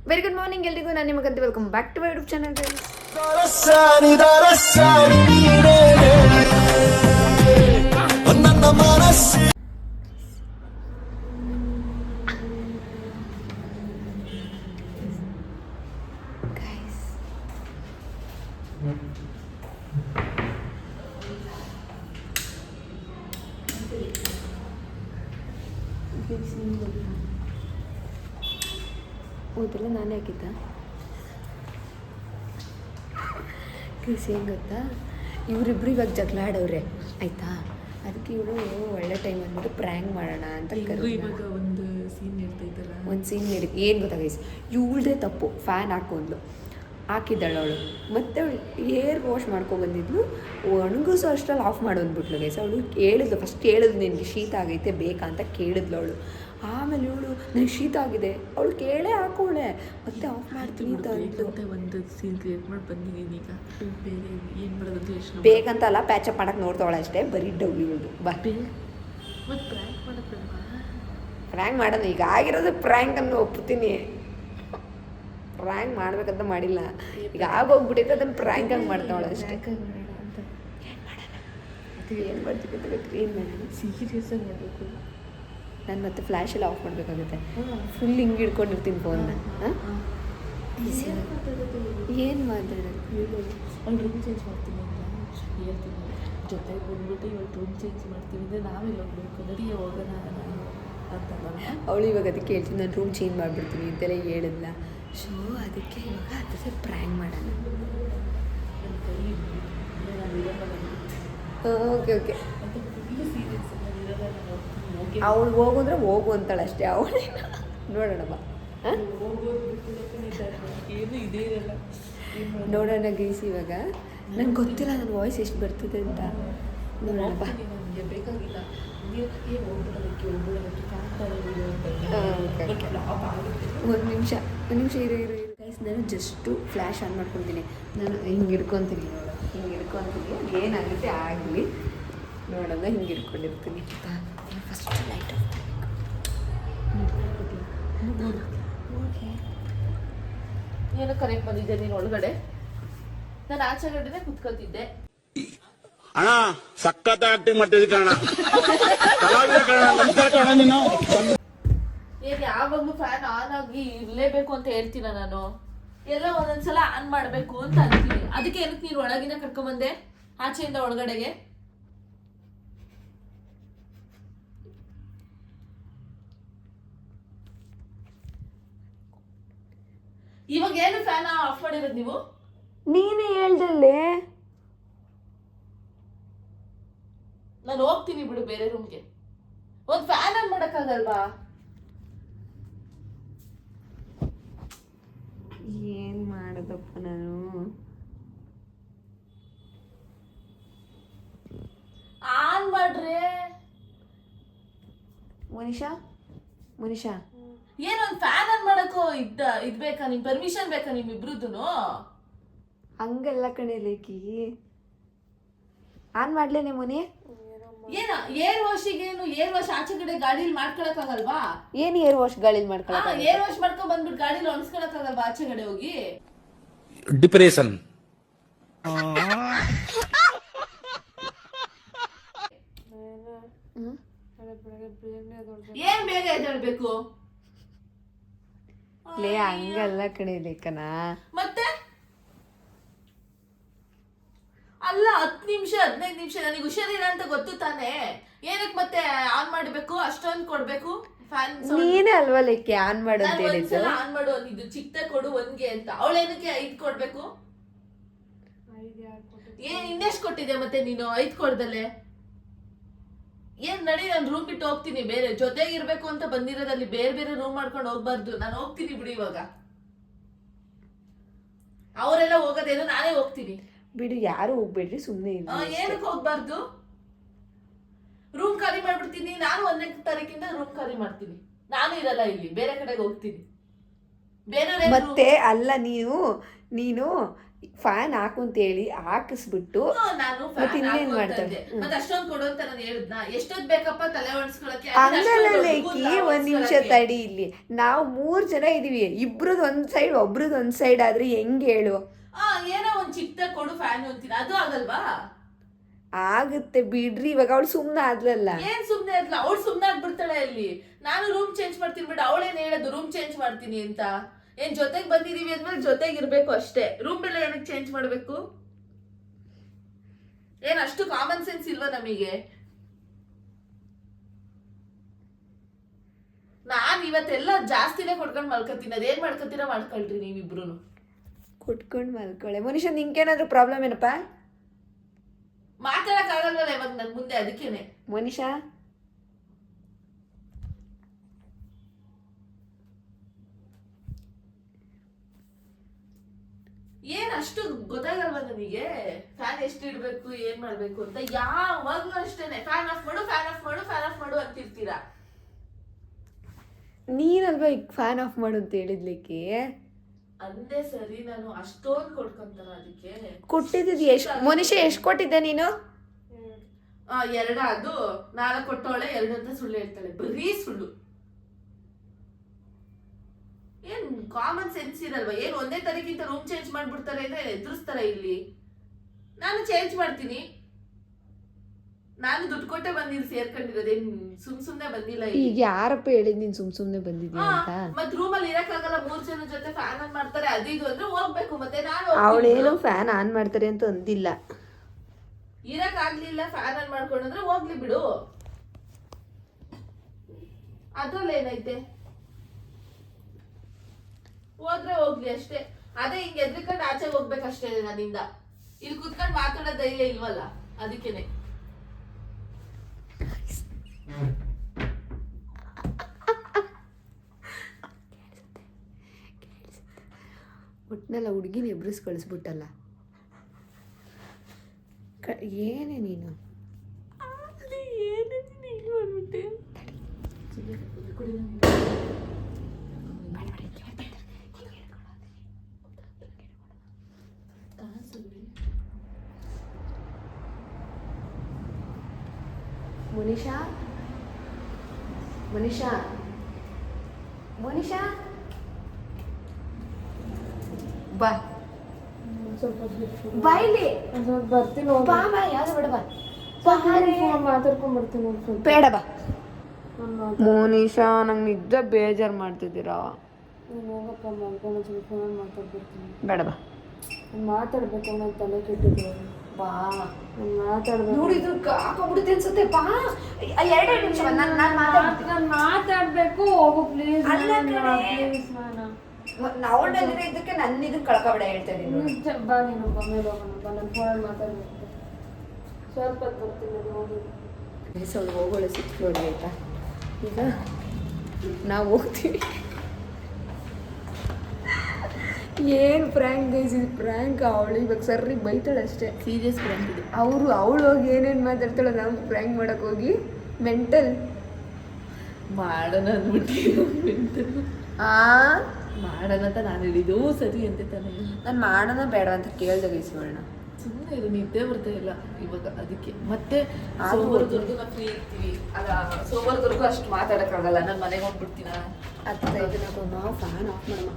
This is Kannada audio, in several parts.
ವೆರಿ ಗುಡ್ ಮಾರ್ನಿಂಗ್ ಎಲ್ರಿಗೂ. ನಾನು ನಿಮಗಂತ welcome back to my YouTube channel. ಓದೆಲ್ಲ ನಾನೇ ಹಾಕಿದ್ದ ಕೇಸ್ ಏನು ಗೊತ್ತಾ, ಇವರಿಬ್ರು ಇವಾಗ ಜಗಳ ಆಡವ್ರೆ ಆಯಿತಾ. ಅದಕ್ಕೆ ಇವರು ಒಳ್ಳೆ ಟೈಮ್ ಅಂದ್ಬಿಟ್ಟು ಪ್ರ್ಯಾಂಕ್ ಮಾಡೋಣ ಅಂತ ಇವಾಗ ಒಂದು ಸೀನ್ ನೀಡಿ ಏನು ಗೊತ್ತಾ ಗೈಸ್, ಇವಳದೇ ತಪ್ಪು. ಫ್ಯಾನ್ ಹಾಕೊಂಡ್ಲು, ಹಾಕಿದ್ದಾಳು ಅವಳು. ಮತ್ತು ಅವಳು ಏರ್ ವಾಶ್ ಮಾಡ್ಕೊಬಂದಿದ್ಲು, ಒಣಗಿಸೋ ಅಷ್ಟರಲ್ಲಿ ಆಫ್ ಮಾಡೋಂದ್ಬಿಟ್ಲು ಗೈಸ್. ಅವಳು ಕೇಳಿದ್ಲು, ಫಸ್ಟ್ ಕೇಳಿದ್ಲು ನಿನಗೆ ಶೀತ ಆಗೈತೆ ಬೇಕಾ ಅಂತ ಕೇಳಿದ್ಲು ಅವಳು. ಆಮೇಲೆ ಇವಳು ನನಗೆ ಶೀತ ಆಗಿದೆ, ಅವಳು ಕೇಳೇ ಹಾಕೋಳೆ, ಮತ್ತೆ ಆಫ್ ಮಾಡ್ತೀನಿ ಅಂತ ಅಂದ್ಲು. ಒಂದು ಸೀನ್ ಕ್ರಿಯೇಟ್ ಮಾಡಿ ಬಂದಿದ್ದೀನಿ. ಈಗ ಬೇರೆ ಏನು ಮಾಡೋದು ಎಷ್ಟು ಬೇಕಂತ ಅಲ್ಲ, ಪ್ಯಾಚಪ್ ಮಾಡೋಕ್ಕೆ ನೋಡ್ತಾವಳೆ ಅಷ್ಟೇ, ಬರೀ ಡೌಲಿ ಇವಳು. ಮತ್ತು ಪ್ರ್ಯಾಂಕ್ ಮಾಡೋಕ್ಕೆ ಪ್ರ್ಯಾಂಕ್ ಮಾಡೋದು ಈಗ ಆಗಿರೋದು ಪ್ರ್ಯಾಂಕ್ ಅನ್ನು ಒಪ್ತೀನಿ. ಪ್ರ್ಯಾಂಕ್ ಮಾಡ್ಬೇಕಂತ ಮಾಡಿಲ್ಲ, ಈಗ ಆಗೋಗ್ಬಿಟ್ಟಿತ್ತು, ಅದನ್ನು ಪ್ರ್ಯಾಂಕ್ ಆಗಿ ಮಾಡ್ತಾವಳೆ ಅಷ್ಟೇ. ಏನು ಮಾಡ್ತೀವಿ ಅಂತ ಗೊತ್ತಿಲ್ಲ, ಏನು ಮಾಡೋಣ. ಸೀರಿಯಸ್ ಆಗಿ ಮಾಡಬೇಕು. ನಾನು ಮತ್ತೆ ಫ್ಲ್ಯಾಶೆಲ್ಲ ಆಫ್ ಮಾಡಬೇಕಾಗುತ್ತೆ. ಫುಲ್ ಹಿಂಗೆ ಹಿಡ್ಕೊಂಡಿರ್ತೀನಿ ಫೋನ್ನ. ಏನು ಮಾತಾಡೋದು, ಅವ್ಳು ರೂಮ್ ಚೇಂಜ್ ಮಾಡ್ತೀನಿ ಅಂತ ಹೇಳ್ತೀನಿ. ಜೊತೆಗೆ ಬಂದ್ಬಿಟ್ಟು ಇವಾಗ ರೂಮ್ ಚೇಂಜ್ ಮಾಡ್ತೀವಿ ಅಂದರೆ ನಾವೆಲ್ಲ ಹೋಗ್ಬೇಕು, ನಡಿಗೆ ಹೋಗೋಣ ಅಂತಲ್ಲ. ಅವಳು ಇವಾಗ ಅದಕ್ಕೆ ಹೇಳ್ತೀನಿ, ನಾನು ರೂಮ್ ಚೇಂಜ್ ಮಾಡಿಬಿಡ್ತೀನಿ ಅಂತೆಲ್ಲ ಹೇಳಿದ್ಲ. ಸೊ ಅದಕ್ಕೆ ಇವಾಗ ಅದ್ರ ಪ್ರ್ಯಾಂಕ್ ಮಾಡೋಣ. ನನ್ನ ಕೈ ಓಕೆ ಓಕೆ. ಫುಲ್ಲು ಸೀರಿಯಸ್ ಅವಳು ಹೋಗು ಅಂದರೆ ಹೋಗು ಅಂತಾಳೆ ಅಷ್ಟೇ. ಅವಳೇ ನೋಡೋಣ ಬಾ, ಏನು ಇದೇ ಇರಲ್ಲ. ನೋಡೋಣ ಗೈಸ್. ಇವಾಗ ನಂಗೆ ಗೊತ್ತಿಲ್ಲ ನನ್ನ ವಾಯ್ಸ್ ಎಷ್ಟು ಬರ್ತದೆ ಅಂತ. ನೋಡೋಣ ಬಾ. ನನಗೆ ಬೇಕಾಗಿಲ್ಲ ಒಂದು ನಿಮಿಷ ಇರೋ ಗೈಸ್. ನಾನು ಜಸ್ಟು ಫ್ಲ್ಯಾಶ್ ಆನ್ ಮಾಡ್ಕೊತೀನಿ. ನಾನು ಹಿಂಗೆ ಹಿಡ್ಕೊತೀನಿ, ನೋಡು ಹಿಂಗೆ ಹಿಡ್ಕೊತೀನಿ, ಏನಾಗುತ್ತೆ ಆಗಲಿ ನೋಡೋಣ. ಹಿಂಗೆ ಹಿಡ್ಕೊಂಡಿರ್ತೀನಿ. ಫಸ್ಟ್ ಲೈಟ್ ಆಫ್ ಏನೋ ಕರೆಕ್ಟ್ ಬಂದಿದ್ದೆ ನೀನು ಒಳಗಡೆ, ನಾನು ಆಚೆಗಡೆನೆ ಕುತ್ಕೊತಿದ್ದೆ. ಅಣ್ಣ ಸಖತ್ ಆಕ್ಟಿಂಗ್ ಮಾಡ್ತಿದ್ದಿ ಕಣ. ಏನ್ ಯಾವಾಗ್ಲೂ ಫ್ಯಾನ್ ಆನ್ ಆಗಿ ಇರ್ಲೇಬೇಕು ಅಂತ ಹೇಳ್ತೀನ ನಾನು? ಎಲ್ಲ ಒಂದೊಂದ್ಸಲ ಆನ್ ಮಾಡ್ಬೇಕು ಅಂತ ಅಂತೀನಿ. ಅದಕ್ಕೆ ಏನಕ್ಕೆ ನೀನು ಒಳಗಿನ ಕರ್ಕೊಂಬಂದೆ ಆಚೆಯಿಂದ ಒಳಗಡೆಗೆ? ಇವಾಗ ಏನು ಫ್ಯಾನ್ ಆಫ್ ಮಾಡಿರೋದು ನೀವು? ನೀನೇ ಹೇಳ್ದಲ್ಲೇ. ನಾನು ಹೋಗ್ತೀನಿ ಬಿಡು ಬೇರೆ ರೂಮ್ಗೆ. ಒಂದು ಫ್ಯಾನ್ ಆನ್ ಮಾಡಕ್ಕಾಗಲ್ವಾ? ಏನ್ ಮಾಡೋದಪ್ಪ ನಾನು. ಆನ್ ಮಾಡ್ರೆ ಮನಿಷಾ ಏನೊಂದು ಫ್ಯಾನ್ ಆನ್ ಮಾಡಕ್ಕೋ ಇದ್ ಬೇಕಾ? ನಿಮ್ ಪರ್ಮಿಷನ್ ಬೇಕಾ ನಿಮ್ಮಿಬ್ರದ್ದು? ಹಂಗಲ್ಲ ಕಣೆ ಲೇಕಿ. ಆನ್ ಮಾಡ್ಲೇನೆ ಮುನಿ? ಏನ ಏರ್ ವಾಶಿಗೆ ಏರ್ ವಾಶ್ ಆಚೆ ಕಡೆ ಗಾಡಿಲಿ ಮಾಡ್ಕೊಳಕ್ಕಾಗಲ್ವಾ? ಏನು ಏರ್ ವಾಶ್ ಗಾಳಿಲಿ ಮಾಡ್ಕೊಳಕ? ಏರ್ ವಾಶ್ ಮಾಡ್ಕೊಂಡ್ ಬಂದ್ಬಿಟ್ಟು ಗಾಡಿಲಿ ಒಣಸ್ಕೊಳಕ್ಕಾಗಲ್ವಾ ಆಚೆ ಕಡೆ ಹೋಗಿ? ಡಿಪ್ರೆಷನ್. ಏನ್ ಬೇಗ ಎದ್ದೇಳ್ಬೇಕು? ಲೇ ಹಂಗಲ್ಲ ಕಣೆ ಲೇಖನ. ಮತ್ತೆ ಅಲ್ಲ 10 ನಿಮಿಷ 15 ನಿಮಿಷ ನನಗೆ ಹುಷಾರಿಲ್ಲ ಅಂತ ಗೊತ್ತು ತಾನೇ. ಏನಕ್ಕೆ ಮತ್ತೆ ಆನ್ ಮಾಡ್ಬೇಕು, ಅಷ್ಟೊಂದು ಕೊಡ್ಬೇಕು ಫ್ಯಾನ್? ನೀನೇ ಅಲ್ವಾ ಲೇಖೆ ಆನ್ ಮಾಡು ಅಂತ ಹೇಳಿದ್ದು. ಆನ್ ಮಾಡು ಅಂದಿದ್ದು, ಚಿಕ್ಕ ಕೊಡು ಒಂದ್ಗೆ ಅಂತ. ಅವಳೇನಕ್ಕೆ 5 ಕೊಡ್ಬೇಕು? ಏನ್ ಇನ್ನೆಷ್ಟು ಕೊಟ್ಟಿದೆ ಮತ್ತೆ ನೀನು 5 ಕೊಡ್ದಲೆ? ಏನ್ ನಡಿ, ನಾನು ರೂಮ್ ಬಿಟ್ಟು ಹೋಗ್ತೀನಿ. ಬೇರೆ ಜೊತೆಗೆ ಇರ್ಬೇಕು ಅಂತ ಬಂದಿರೋದಲ್ಲಿ ಬೇರೆ ಬೇರೆ ರೂಮ್ ಮಾಡ್ಕೊಂಡು ಹೋಗ್ಬಾರ್ದು. ನಾನು ಹೋಗ್ತೀನಿ ಬಿಡಿ ಇವಾಗ. ಅವರೆಲ್ಲ ಹೋಗೋದೇನು, ನಾನೇ ಹೋಗ್ತೀನಿ ಬಿಡು. ಯಾರು ಹೋಗ್ಬೇಡ್ರಿ, ಸುಮ್ಮನೆ ಏನಕ್ಕೆ ಹೋಗ್ಬಾರ್ದು? ರೂಮ್ ಖಾಲಿ ಮಾಡ್ಬಿಡ್ತೀನಿ ನಾನು. 1ನೇ ತಾರೀಕಿಂದ ರೂಮ್ ಖಾಲಿ ಮಾಡ್ತೀನಿ. ನಾನು ಇರಲ್ಲ ಇಲ್ಲಿ, ಬೇರೆ ಕಡೆಗೆ ಹೋಗ್ತೀನಿ. ಬೇರೆ ಮತ್ತೆ ಅಲ್ಲ, ನೀನು ಫ್ಯಾನ್ ಹಾಕು ಅಂತೇಳಿ ಹಾಕಿಸ್ಬಿಟ್ಟು ನಾನು ಮತ್ತೆ ಇನ್ನೇನ್ ಮಾಡ್ತಾರೆ? ಮತ್ತೆ ಅಷ್ಟೊಂದು ಕೊಡು ಅಂತ ನಾನು ಹೇಳಿದ್ನ ಎಷ್ಟೊತ್ತು ಬೇಕಪ್ಪ ತಲೆ ಒಡ್ಸ್ಕೊಳಕ್ಕೆ ಹಂಗಲ್ಲಕ್ಕಿ ಒಂದ್ ನಿಮಿಷ ತಡಿ ಇಲ್ಲಿ. ನಾವು 3 ಜನ ಇದೀವಿ, ಇಬ್ರದ್ ಒಂದ್ ಸೈಡ್ ಒಬ್ರದ್ ಒಂದ್ ಸೈಡ್ ಆದ್ರೆ ಹೆಂಗ್ ಹೇಳು? ಏನೋ ಒಂದ್ ಚಿಕ್ಕ ಕೊಡು ಫ್ಯಾನ್ ಅಂತೀನಿ, ಅದು ಆಗಲ್ವಾ? ಆಗುತ್ತೆ ಬಿಡ್ರಿ, ಇವಾಗ ಅವಳು ಸುಮ್ನೆ ಆದ್ಲಲ್ಲ. ಏನ್ ಸುಮ್ನೆ ಅದ್ಲ, ಅವಳು ಸುಮ್ನೆ ಆಗ್ಬಿಡ್ತಾಳೆ ಅಲ್ಲಿ. ನಾನು ರೂಮ್ ಚೇಂಜ್ ಮಾಡ್ತೀನಿ ಬಿಡು, ಅವಳೇನ್ ಹೇಳೋದು ರೂಮ್ ಚೇಂಜ್ ಮಾಡ್ತೀನಿ ಅಂತ? ಏನ್ ಜೊತೆಗ್ ಬಂದಿದೀವಿ ಅಂದ್ಮೇಲೆ ಜೊತೆಗ್ ಇರ್ಬೇಕು ಅಷ್ಟೇ. ರೂಮ್ ಎಲ್ಲ ಏನಕ್ಕೆ ಚೇಂಜ್ ಮಾಡ್ಬೇಕು? ಏನ್ ಅಷ್ಟು ಕಾಮನ್ ಸೆನ್ಸ್ ಇಲ್ವಾ ನಮಗೆ? ನಾನ್ ಇವತ್ತೆಲ್ಲ ಜಾಸ್ತಿನೇ ಕೊಡ್ಕೊಂಡ್ ಮಲ್ಕತ್ತೀನಿ. ಅದೇನ್ ಮಾಡ್ಕೊತೀರಾ ಮಾಡ್ಕೊಳ್ರಿ ನೀವಿಬ್ರು. ಕುಟ್ಕೊಂಡ್ ಮಲ್ಕೊಳ್ಳೆ. ಮನುಷ್ಯ ನಿಂಗೇನಾದ್ರೂ ಪ್ರಾಬ್ಲಮ್ ಏನಪ್ಪ? ಮಾತಾಡಕ್ ಆಗಲ್ವಲ್ಲ ಇವಾಗ ನನ್ ಮುಂದೆ, ಅದಕ್ಕೇನೆ. ಮನುಷ್ಯ ಏನ್ ಅಷ್ಟು ಗೊತ್ತಾಗಲ್ವಾ ನನಗೆ? ಫ್ಯಾನ್ ಎಷ್ಟು ಇಡ್ಬೇಕು ಏನ್ ಮಾಡ್ಬೇಕು ಅಂತ. ಯಾವಾಗ್ಲೂ ಅಷ್ಟೇನೆ, ಫ್ಯಾನ್ ಆಫ್ ಮಾಡು, ಫ್ಯಾನ್ ಆಫ್ ಮಾಡು, ಫ್ಯಾನ್ ಆಫ್ ಮಾಡು ಅಂತಿರ್ತೀರಾ. ನೀನಲ್ವಾ ಈಗ ಫ್ಯಾನ್ ಆಫ್ ಮಾಡು ಅಂತ ಹೇಳಿದ್ಲಿಕ್ಕೆ? ಅಂದೇ ಸರಿ, ನಾನು ಅಷ್ಟೊಂದು ಕೊಡ್ಕೊಂತಾರ ಅದಕ್ಕೆ? ಕೊಟ್ಟಿದ್ದು ಎಷ್ಟು ಮನುಷ್ಯ? ಎಷ್ಟು ಕೊಟ್ಟಿದ್ದೆ ನೀನು? 2 ಅದು 4 ಕೊಟ್ಟವಳೆ, 2 ಅಂತ ಸುಳ್ಳು ಹೇಳ್ತಾಳೆ, ಬರೀ ಸುಳ್ಳು. ಏನ್ ಕಾಮನ್ ಸೆನ್ಸ್ ಇರಲ್ವಾ? ಏನ್ ಒಂದೇ ತರಕ್ಕಿಂತ ರೂಮ್ ಚೇಂಜ್ ಮಾಡ್ಬಿಡ್ತಾರೆ ಅಂದ್ರೆ ಎದುರಿಸ್ತಾರೆ ಇಲ್ಲಿ. ನಾನು ಚೇಂಜ್ ಮಾಡ್ತೀನಿ, ನಾನು ದುಡ್ಡು ಕೊಟ್ಟೆ ಬಂದಿದ್ದು ಸೇರ್ಕೊಂಡಿರೋದೇನ್ ಸುಮ್ನೆ ಬಂದಿಲ್ಲ. ಈಗ ಯಾರಪ್ಪ ಹೇಳಿದ್ ನೀನ್ ಸುಮ್ನೆ ಬಂದಿದ್ಯಾ ಅಂತ? ಮತ್ ರೂಮ್ ಅಲ್ಲಿ ಇರಕ್ಕಾಗಲ್ಲ, 3 ಜನ ಜೊತೆ ಫ್ಯಾನ್ ಆನ್ ಮಾಡ್ತಾರೆ ಅದು ಇದು ಅಂದ್ರೆ ಹೋಗ್ಬೇಕು. ಮತ್ತೆ ನಾನು ಅವಳೇನು ಫ್ಯಾನ್ ಆನ್ ಮಾಡ್ತಾರೆ ಅಂತ ಅಂದಿಲ್ಲ. ಇರಕ್ ಆಗ್ಲಿಲ್ಲ ಫ್ಯಾನ್ ಆನ್ ಮಾಡ್ಕೊಂಡ್ರೆ ಹೋಗ್ಲಿ ಬಿಡು, ಅದ್ರಲ್ಲಿ ಏನೈತೆ? ಹೋದ್ರೆ ಹೋಗ್ಲಿ ಅಷ್ಟೇ. ಅದೇ ಹಿಂಗ್ ಎದ್ರಿಕೊಂಡು ಆಚೆ ಹೋಗ್ಬೇಕಷ್ಟೇ ನನ್ನಿಂದ. ಇಲ್ಲಿ ಕುತ್ಕೊಂಡು ಮಾತಾಡೋ ಧೈರ್ಯ ಇಲ್ವಲ್ಲ, ಅದಕ್ಕೇನೆ. ಒಟ್ನೆಲ್ಲ ಹುಡುಗಿನ ಎಬ್ರಿಸ್ ಕಳಿಸ್ಬಿಟ್ಟಲ್ಲ. ಏನೇ ನೀನು? ಮನಿಷಾ, ಮನಿಷಾ, ಮನಿಷಾ, ಬಾ ಬಾ ಇಲ್ಲಿ. ಬರ್ತೀನಿ, ಬಾ ಬಾ, ಯಾವ್ದು ಬೇಡ, ಬಾ ಮಾತಾಡ್ಕೊಂಡ್ ಬರ್ತೀನಿ. ಬೇಡ ಬಾ. ಮೋನಿಶಾ, ನಂಗೆ ನಿಜ ಬೇಜಾರು ಮಾಡ್ತಿದ್ದೀರಾ? ಹೋಗಪ್ಪ ಮಲ್ಕೊಂಡು ಫೋನ್ ಮಾತಾಡ್ಬಿಡ್ತೀನಿ. ಬೇಡ ಬಾ. ಮಾತಾಡ್ಬೇಕು, ನನ್ನ ತಲೆ ಕೆಟ್ಟಿದ್ದು. ಬಾ, ಮಾತಾಡ್ಬೇಕು. ನೋಡಿದ್ರು ಹಾಕೋಬಿಡುತ್ತೆ ಅನ್ಸುತ್ತೆ. ಬಾ, 2 ನಿಮಿಷ ನಾನು ಮಾತಾಡ್ಬೇಕು. ಹೋಗು ಪ್ಲೀಸ್. ಅಲ್ಲ ಕಣೆ. ಪ್ಲೀಸ್ ನಾವೊಂದಿದ್ರೆ ಇದಕ್ಕೆ ನನ್ನ ಇದನ್ನ ಕಳ್ಕೊಬೇಡ ಹೇಳ್ತಾ ಇದೀನಿ. ನಿಜ ಬಾ, ನೀನು ಮೇಲೆ ಹೋಗೋಣ ಬಾ. ನನ್ನ ಫೋನಲ್ಲಿ ಮಾತಾಡ್ಬೇಕು. ಸ್ವಲ್ಪ ಹೊತ್ತು ಬರ್ತೀನಿ, ಹೋಗಿ. ಸ್ವಲ್ಪ ಹೋಗೋಳೆ ಸಿಕ್ಕಿರೋದು ಆಯ್ತಾ? ಈಗ ನಾವು ಹೋಗ್ತೀವಿ. ಏನು ಪ್ರ್ಯಾಂಕ್ ಗೈಸ್ ಇದು? ಪ್ರ್ಯಾಂಕ್. ಅವಳು ಇವಾಗ ಸರ್ರಿ ಬೈತಾಳೆ ಅಷ್ಟೇ. ಸೀರಿಯಸ್ ಪ್ರ್ಯಾಂಕ್ ಇದೆ. ಅವಳು ಹೋಗಿ ಏನೇನು ಮಾತಾಡ್ತಾಳೆ, ನಾವು ಪ್ರ್ಯಾಂಕ್ ಮಾಡಕ್ಕೆ ಹೋಗಿ ಮೆಂಟಲ್ ಮಾಡೋಣ ಅಂದ್ಬಿಟ್ಟು ಮಾಡೋಣ ಅಂತ ನಾನು ಹೇಳಿದ್ದು ಸರಿ ಅಂತ ತಾನೇ. ನಾನು ಮಾಡೋಣ ಬೇಡ ಅಂತ ಕೇಳ್ದೆ ಗೈಸ್. ಮಾಡೋಣ, ಸುಮ್ಮನೆ ಇದು ನಿದ್ದೆ ಬರ್ತಾ ಇಲ್ಲ ಇವಾಗ, ಅದಕ್ಕೆ. ಮತ್ತೆ ಸೋಮವಾರದವರೆಗೂ ನಾವು ಫ್ರೀ ಇರ್ತೀವಿ ಅಲ್ಲ, ಸೋಮವಾರದವರೆಗೂ ಅಷ್ಟು ಮಾತಾಡೋಕ್ಕಾಗಲ್ಲ. ನಾನು ಮನೆಗೆ ಹೋಗ್ಬಿಡ್ತೀನ. ನಾವು ಫ್ಯಾನ್ ಆಫ್ ಮಾಡಮ್ಮ.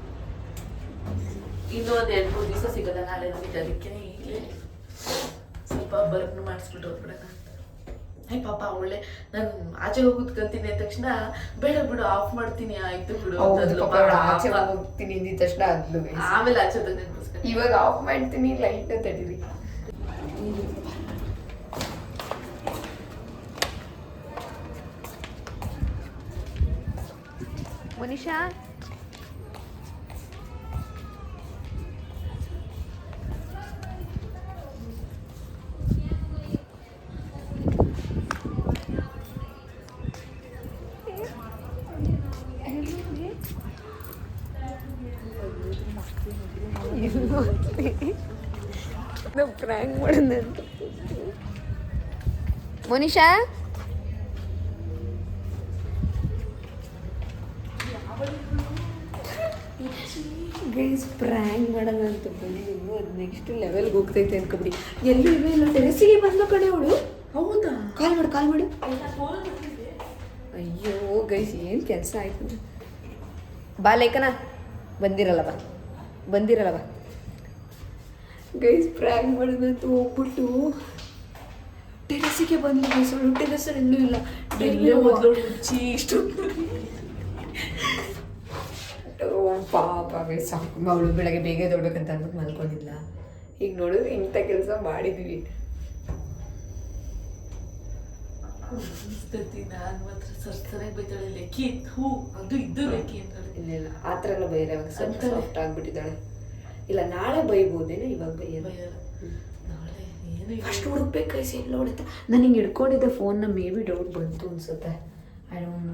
ಇನ್ನೂ ಒಂದು 2-3 ದಿವಸ ಸಿಗಲ್ಲ ನಾಳೆ ನಮಗೆ, ಅದಕ್ಕೆ ಈಗಲೇ ಸ್ವಲ್ಪ ಬರ್ನ್ ಮಾಡಿಸ್ಬಿಟ್ಟು ಹೋಗ್ಬಿಡೋಣ ಅಂತ. ಪಾಪ ಅವಳೆ ನಾನು ಆಚೆ ಹೋಗೋದ್ಕಂತೀನಿ ಅಂದ ತಕ್ಷಣ ಬೇಡ ಬಿಡು ಆಫ್ ಮಾಡ್ತೀನಿ ಆಯ್ತು ಬಿಡು ಆಚೆ ಹೋಗ್ತೀನಿ ಅಂದಿದ ತಕ್ಷಣ ಅದ್ಲು. ಆಮೇಲೆ ಆಚೆ ನೆನಪಿಸ್ಕೊಂಡು ಇವಾಗ ಆಫ್ ಮಾಡ್ತೀನಿ, ಲೈಟ್ ತಡೀರಿ. ಮನಿಷಾ, ನಾವು ಪ್ರ್ಯಾಂಕ್ ಮಾಡೋಣ ಅಂತ. ಮನಿಷಾ, ಗೈಸ್ ಪ್ರ್ಯಾಂಕ್ ಮಾಡೋಣ ಅಂತ ಬಂದು ಅದು ನೆಕ್ಸ್ಟ್ ಲೆವೆಲ್ಗೆ ಹೋಗ್ತೈತೆ ಅನ್ಕೊಬಿಡಿ. ಎಲ್ಲೂ ಇಲ್ಲೇ ಇಲ್ಲ, ಟೆರೆಸಿಗೆ ಬಂದ್ಲು ಕಡೆ ಅವಳು. ಹೌದಾ? ಕಾಲ್ ಮಾಡು. ಅಯ್ಯೋ ಗೈಸ್ ಏನು ಕೆಲಸ ಆಯ್ತು. ಬಾ ಲೇಖನ, ಬಂದಿರಲ್ಲ ಬಾ ಗೈಸ್ ಪ್ರ್ಯಾಂಕ್ ಮಾಡೋಣ ಅಂತ ಹೋಗ್ಬಿಟ್ಟು ಟೆರೆಸಿಗೆ ಬಂದ್ಲು ಗೈಸ್. ಅವಳು ಟೆರೆಸಲ್ಲಿ ಎಲ್ಲೂ ಇಲ್ಲ. ಇಷ್ಟು ಪಾಪ ಗೈಸ್, ಸಾಕು ಅವಳು ಬೆಳಗ್ಗೆ ಬೇಗ ದೊಡ್ಬೇಕಂತ ಅಂದ್ಬಿಟ್ಟು ಮಲ್ಕೊಂಡಿಲ್ಲ. ಈಗ ನೋಡು ಇಂಥ ಕೆಲಸ ಮಾಡಿದ್ವಿ. ನಾನು ಮಾತ್ರ ಸರ್ಸರಾಗಿ ಬೈತಾಳೆ, ಲೆಕ್ಕಿ ಹೂ ಅದು ಇದ್ದು ಲೆಕ್ಕಿ ಅಂತಾಳೆ. ಇಲ್ಲ ಆ ಥರ ಎಲ್ಲ ಬೈಯಲ್ಲ, ಇವಾಗ ಸ್ವಲ್ಪ ಸಾಫ್ಟ್ ಆಗಿಬಿಟ್ಟಿದ್ದಾಳೆ. ಇಲ್ಲ ನಾಳೆ ಬೈಬೋದೇನೋ, ಇವಾಗ ಬೈಯಲ್ಲ. ನಾಳೆ ಏನು ಫಸ್ಟ್ ಹುಡುಕ್ಬೇಕು ಕೈಸಿ ಎಲ್ಲ ಹೊಡಿತಾ. ನಾನು ಹಿಂಗೆ ಹಿಡ್ಕೊಂಡಿದ್ದೆ ಫೋನ್ನ, ಮೇ ಬಿ ಡೌಟ್ ಬಂತು ಅನ್ಸುತ್ತೆ. I don't know.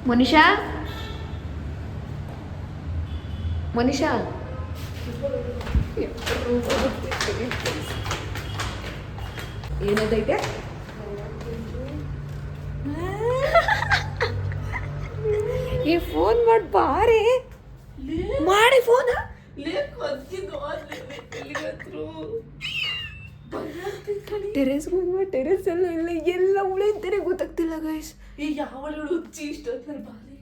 ಮನಿಷಾ ಏನದೈತೆ? ಈ ಫೋನ್ ಮಾಡಿ ಬಾರಿ ಮಾಡಿ ಫೋನ್ ಟೆರೆಸ್ ಟೆರೆಸ್ ಎಲ್ಲ ಇಲ್ಲ, ಎಲ್ಲ ಉಳಿತಾರೆ ಗೊತ್ತಾಗ್ತಿಲ್ಲ ಗೈಸ್. ಈ ಯಾವಳು ಹುಚ್ಚಿ ಇಷ್ಟೊತ್ತಲ್ಲಿ ಬಾರಿ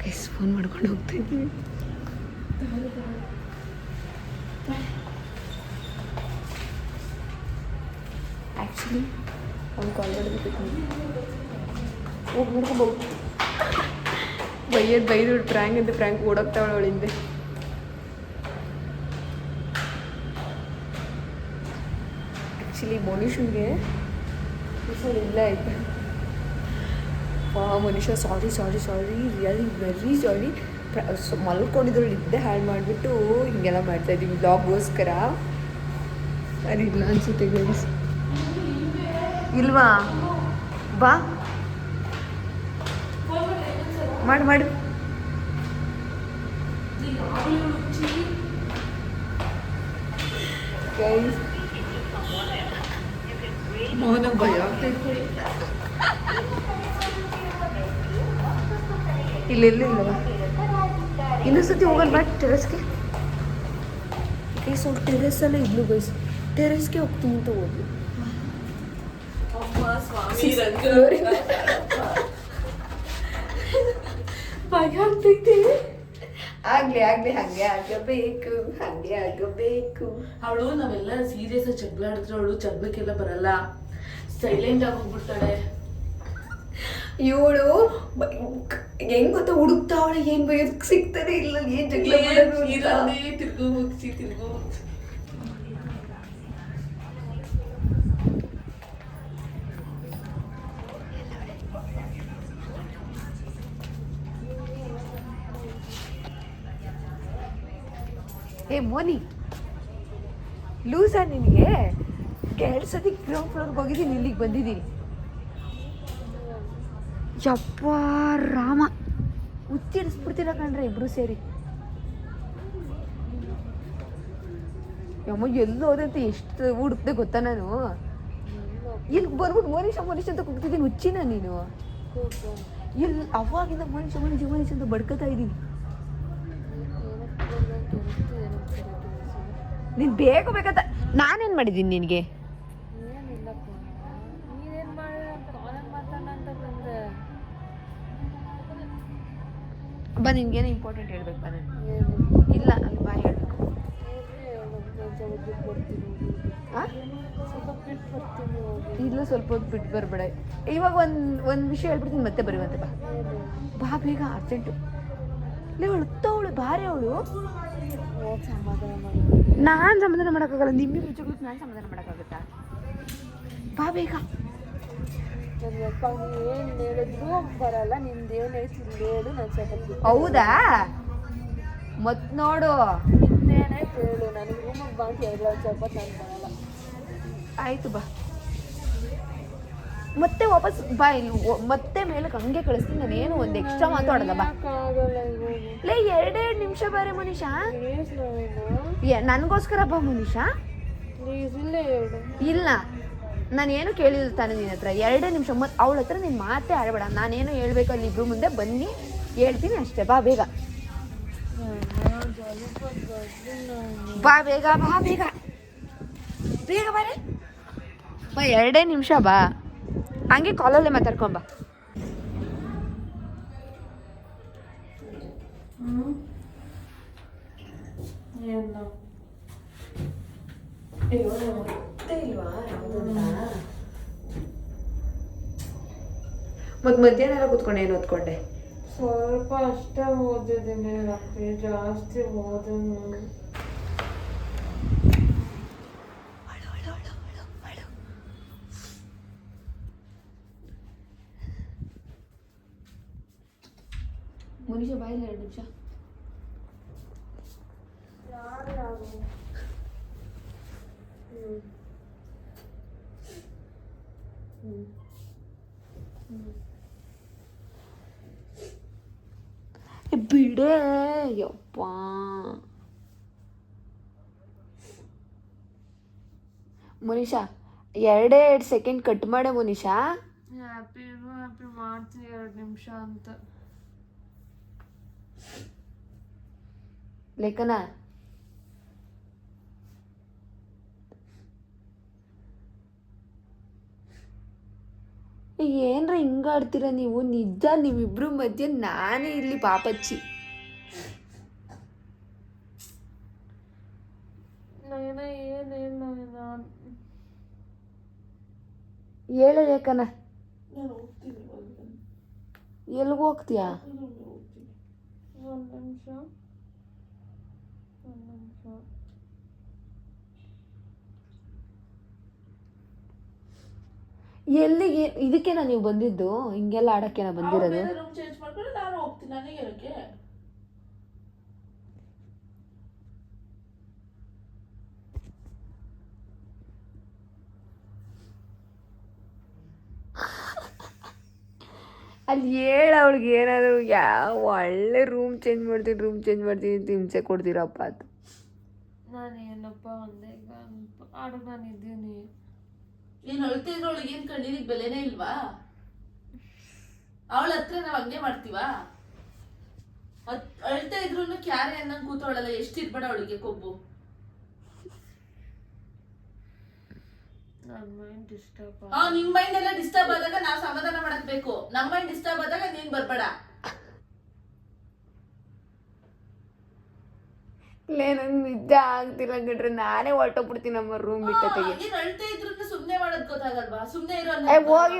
ಗೈಸ್ ಫೋನ್ ಮಾಡ್ಕೊಂಡು ಹೋಗ್ತಾ ಇದ್ದೀವಿ. ಆ್ಯಕ್ಚುಲಿ ಅವ್ನು ಕಾಲ್ ಮಾಡಿಬಿಟ್ಟು ಹೋಗಿ ನೋಡ್ಕೊಬೋದು. ಬೈದು ಪ್ರ್ಯಾಂಕ್ ಅಂತ ಪ್ರ್ಯಾಂಕ್ ಓಡೋಗ್ತಾವಳ ಅವಳಿಂದೆ. ಆ್ಯಕ್ಚುಲಿ ಮನುಷ್ಯನಿಗೆ ಇಲ್ಲ ಆಯ್ತು. ಮನುಷ್ಯ ಸಾರಿ ರಿಯಲಿ ವೆರಿ ಸಾರಿ. ಮಲ್ಕೊಂಡಿದ್ರು ಇದ್ದೇ ಹಾಳು ಮಾಡಿಬಿಟ್ಟು ಹಿಂಗೆಲ್ಲ ಮಾಡ್ತಾಯಿದ್ದೀವಿ ಬ್ಲಾಗ್ಗೋಸ್ಕರ. ಅದಿಲ್ಲ ಅನ್ಸುತ್ತೆ ಗೈಸ್. ಇಲ್ವಾ? ಬಾ ಮಾಡು ಗೈಸ್. ಮೌನ ಭಯ ಆಗ್ತೈತೆ. ಇಲ್ಲಿಲ್ಲವ ಇನ್ನೊಂದ್ಸತಿ ಹೋಗೋಣ ಬಟ್ ಟೆರೆಸ್ಗೆ. ಗೈಸ್ ಅವ್ರು ಟೆರೆಸಲ್ಲೇ ಇದ್ಲು ಗೈಸ್. ಟೆರೆಸ್ಗೆ ಹೋಗ್ತೀನಿ ಅಂತ ಹೋದ್ಲು. ಭಯ ಆಗ್ತೈತೆ. ಆಗ್ಲಿ ಹಂಗೆ ಆಗಬೇಕು. ಅವಳು ನಾವೆಲ್ಲ ಸೀರಿಯಸ್ ಜಗಳ ಆಡಿದ್ರೆ ಅವಳು ಜಗ್ಬೇಕೆಲ್ಲ ಬರಲ್ಲ, ಸೈಲೆಂಟ್ ಆಗಿ ಹೋಗ್ಬಿಡ್ತಾಳೆ. ಇವಳು ಹೆಂಗ್ ಗೊತ್ತಾ ಹುಡುಕ್ತಾವಳೆ, ಏನ್ ಬೈಯೋದಕ್ಕೆ ಸಿಗ್ತಾನೆ ಇಲ್ಲ, ಏನ್ ಜಗಳ ತಿರ್ಗು ಮುಗಿಸಿ. ಏ ಮೋನಿ, ಲೂಸಾ ನಿನಗೆ? ಎರಡು ಸತಿ ಗ್ರೌಂಡ್ ಫ್ಲೋರ್ಗೆ ಹೋಗಿದ್ದೀನಿ, ಇಲ್ಲಿಗೆ ಬಂದಿದ್ದೀನಿ. ಯಪ್ಪ ರಾಮ, ಹುಚ್ಚಿಡಿಸ್ಬಿಡ್ತೀರ ಕಣ್ರೆ ಇಬ್ರು ಸೇರಿ. ಯಮ್ಮ ಎಲ್ಲೋ ಹೋದಂತೆ ಎಷ್ಟು ಹುಡುಕ್ದೆ ಗೊತ್ತಾ ನಾನು. ಇಲ್ಲಿ ಬರ್ಬಿಟ್ಟು ಮನುಷ್ಯ ಅಂತ ಕೂಗ್ತಿದ್ದೀನಿ. ಹುಚ್ಚಿನ ನೀನು? ಇಲ್ಲಿ ಅವಾಗಿಂದ ಮನುಷ್ಯ ಅಂತ ಬಡ್ಕೋತಾ ಇದ್ದೀನಿ. ನೀನು ಬೇಕಂತ ನಾನೇನು ಮಾಡಿದ್ದೀನಿ ನಿನಗೆ? ಬಾ, ನಿನ್ಗೇನು ಇಂಪಾರ್ಟೆಂಟ್ ಹೇಳ್ಬೇಕು ಬಾ. ನಾನು ಇಲ್ಲ ಅಲ್ಲಿ ಬಾ ಹೇಳ್ಬೇಕು. ಇಲ್ಲ ಸ್ವಲ್ಪ ಹೊತ್ತು ಬಿಟ್ಟು ಬರಬೇಡ. ಇವಾಗ ಒಂದು ವಿಷಯ ಹೇಳ್ಬಿಡ್ತೀನಿ, ಮತ್ತೆ ಬರುವಂತೆ. ಬಾ ಬೇಗ, ಅರ್ಜೆಂಟು. ಅವಳು ಭಾರಿ ಅವಳು. ನಾನು ಸಮಾಧಾನ ಮಾಡೋಕ್ಕಾಗಲ್ಲ, ನಿಮ್ಮಿಬ್ಬರು ಜಗಳಕ್ಕೆ ನಾನು ಸಮಾಧಾನ ಮಾಡೋಕ್ಕಾಗುತ್ತಾ? ಬಾ ಬೇಗ. ಏನು ಹೇಳಿದ್ರು ಬರಲ್ಲ, ನಿಮ್ದು ಏನು ಹೇಳ್ತಿಲ್ಲ ಹೇಳು. ನಾನು ಸ್ವಲ್ಪ ಹೌದಾ? ಮತ್ ನೋಡು, ನಿಂದೇನೆ ಕೇಳು. ನನಗೆ ರೂಮಿಗೆ ಬಂದು ಎರಡು ಸ್ವಲ್ಪ ನಾನು ಬರಲ್ಲ. ಆಯ್ತು ಬಾ. ಮತ್ತೆ ವಾಪಸ್ ಬಾ ಇಲ್ಲಿ ಮತ್ತೆ ಮೇಲಕ್ಕೆ ಹಂಗೆ ಕಳಿಸ್ತೀನಿ. ನಾನೇನು ಒಂದು ಎಕ್ಸ್ಟ್ರಾ ಮಾತಾಡೋಲ್ಲ ಬಾ. ಆಗಲ್ಲ ಈಗ ಲೇ 2 ನಿಮಿಷ ಬಾರೆ ಮನೀಷಾ. ಪ್ಲೀಸ್ ನವೀನ ನನಗೋಸ್ಕರ ಬಾ ಮನೀಷಾ. ಪ್ಲೀಸ್ ಇಲ್ಲೇ ಹೇಳು. ಇಲ್ಲ ನಾನೇನು ಕೇಳಿಲ್ಲ ತಾನೆ ನಿನ್ನ ಹತ್ರ. 2 ನಿಮಿಷ ಮತ್ತು ಅವಳ ಹತ್ರ ನೀನು ಮಾತೇ ಆಡಬೇಡ. ನಾನೇನು ಹೇಳ್ಬೇಕು ಅಲ್ಲಿ ಇಬ್ರು ಮುಂದೆ ಬನ್ನಿ ಹೇಳ್ತೀನಿ ಅಷ್ಟೇ. ಬಾ ಬೇಗ ಬಾ ಬೇಗ ಬಾ ಬೇಗ ಬೇಗ ಬಾರೆ ಬಾ. 2 ನಿಮಿಷ ಬಾ. ಹಂಗೆ ಕಾಲಲ್ಲೇ ಮಾತಾಡ್ಕೊಂಬ. ಮತ್ತು ಮಧ್ಯಾಹ್ನ ಎಲ್ಲ ಕೂತ್ಕೊಂಡು ಏನು ಓದ್ಕೊಂಡೆ? ಸ್ವಲ್ಪ ಅಷ್ಟೇ ಓದಿದ್ದೀನಿ ಅಪ್ಪಿ, ಜಾಸ್ತಿ ಓದಿಲ್ಲ. ಮನುಷ್ಯ ಬಾಯಿಲ್ಲ 2 ನಿಮಿಷ. ಯಾರು ಬಿಡೇ ಯಪ್ಪ. ಮನೀಷಾ 2 ಸೆಕೆಂಡ್ ಕಟ್ ಮಾಡೆ ಮನೀಷಾ. ಹ್ಯಾಪಿ ಮಾಡ್ತೀನಿ 2 ನಿಮಿಷ ಅಂತ. ಲೇಖನ ಏನ್ರ ಹಿಂಗಾಡ್ತೀರ ನೀವು? ನಿಜ ನೀವಿಬ್ರು ಮಧ್ಯೆ ನಾನೇ ಇಲ್ಲಿ ಪಾಪಚ್ಚಿ. ಹೇಳ ಲೇಖನ. ಎಲ್ಗ ಹೋಗ್ತೀಯಾ? ಒಂದು ನಿಮಿಷ. ಎಲ್ಲಿಗೆ? ಇದಕ್ಕೆನಾ ನೀವು ಬಂದಿದ್ದು? ಹಿಂಗೆಲ್ಲ ಆಡಕ್ಕೆನಾ ಬಂದಿರೋದು? ರೂಮ್ ಚೇಂಜ್ ಮಾಡ್ಕೊಂಡು ನಾನು ಹೋಗ್ತೀನಿ. ನನಗೆ ಏನಕ್ಕೆ? ಅಲ್ಲಿ ಹೇಳ ಅವಳಿಗೆ ಏನಾದ್ರು ಒಳ್ಳೆ ರೂಮ್ ಚೇಂಜ್ ಮಾಡ್ತೀನಿ ಅಂತ ಹಿಂಸೆ ಕೊಡ್ತೀರಪ್ಪ ಅದು. ನಾನು ಏನಪ್ಪ ಒಂದೇ ಆಡು ನಾನು ಇದ್ದೀನಿ. ನೀನು ಅಳ್ತಿದ್ರೆ ಅವಳಿಗೆ ಏನು ಕಣ್ಣೀರಿಗೆ ಬೆಲೆನೇ ಇಲ್ವಾ? ಅವಳ ಹತ್ರ ನಾವು ಹಂಗೆ ಮಾಡ್ತೀವಾ? ಅಳ್ತಾ ಇದ್ರು ಕ್ಯಾರೆ ಅನ್ನಂಗೆ ಕೂತವಳಲ್ಲ. ಎಷ್ಟಿರ್ಬೇಡ ಅವಳಿಗೆ ಕೊಬ್ಬು. ನನ್ನ ಮೈಂಡ್ ಡಿಸ್ಟರ್ಬ್. ನಿಮ್ ಮೈಂಡ್ ಎಲ್ಲ ಡಿಸ್ಟರ್ಬ್ ಆದಾಗ ನಾವು ಸಮಾಧಾನ ಮಾಡಕ್ ಬೇಕು. ನಮ್ಮ ಮೈಂಡ್ ಡಿಸ್ಟರ್ಬ್ ಆದಾಗ ನೀನ್ ಬರ್ಬೇಡ. ನಂಗೆ ನಿಜ ಆಗ್ತಿಲ್ಲ ಗಟ್ರೆ ನಾನೇ ಹೊರಟೋಗ್ಬಿಡ್ತೀನಿ ನಮ್ಮ ರೂಮ್ ಬಿಟ್ಟತೆಗೆ. ನೀನ್ ಅಳ್ತಾ ಇದ್ರು ಸುಮ್ನೆ ಮಾಡೋದ್ ಗೊತ್ತಾಗಲ್ವಾ? ಸುಮ್ನೆ ಇರೋ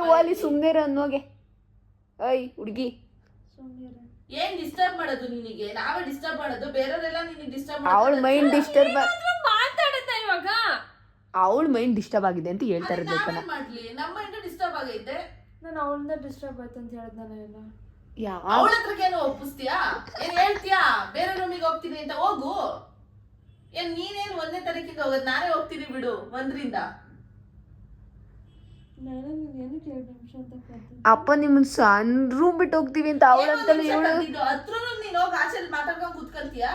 ಹೋಗಿ ಸುಮ್ನೆ ಇರೋ ಅನ್ನೋಗೆ. ಐ ಹುಡುಗಿ ಏನ್ ಡಿಸ್ಟರ್ಬ್ ಮಾಡೋದು ನಿನಗೆ? ನಾವೇ ಡಿಸ್ಟರ್ಬ್ ಮಾಡೋದು? ಬೇರೆಯವರೆಲ್ಲ ನಿನಗೆ ಡಿಸ್ಟರ್ಬ್ ಅವಳ ಮೈಂಡ್ ಡಿಸ್ಟರ್ಬ್ ಮಾತಾಡುತ್ತಾ ಇವಾಗ. ಅವಳ ಮೈಂಡ್ ಡಿಸ್ಟರ್ಬ್ ಆಗಿದೆ ಅಂತ ಹೇಳ್ತಾ ಇರೋದು. ಮಾಡ್ಲಿ, ನಮ್ಮ ಮೈಂಡ್ ಡಿಸ್ಟರ್ಬ್ ಆಗೈತೆ. ನಾನು ಅವಳಿಂದ ಡಿಸ್ಟರ್ಬ್ ಆಯ್ತು ಅಂತ ಹೇಳ್ದಾನೆಲ್ಲ. ಅವಳ ಹತ್ರಕ್ಕೇನು ಒಪ್ಪಿಸ್ತೀಯಾ? ಏನ್ ಹೇಳ್ತೀಯಾ ಬೇರೆ ರೂಮಿಗೆ ಹೋಗ್ತೀನಿ ಅಂತ? ಹೋಗು. ಏನ್ ನೀನೇನು 1ನೇ ತಾರೀಕಿಗೆ ಹೋಗೋದು? ನಾನೇ ಹೋಗ್ತೀನಿ ಬಿಡು 1ರಿಂದ. ಅಪ್ಪ ನಿಮ್ಮನ್ ಸಣ್ಣ ರೂಮ್ ಬಿಟ್ಟು ಹೋಗ್ತೀವಿ ಅಂತ ಅವಳಂತಲೂ ಇವಳು. ಹತ್ರ ನೀನ್ ಹೋಗಿ ಆಚೆ ಮಾತಾಡ್ಕೊಂಡು ಕೂತ್ಕೊಂತೀಯಾ?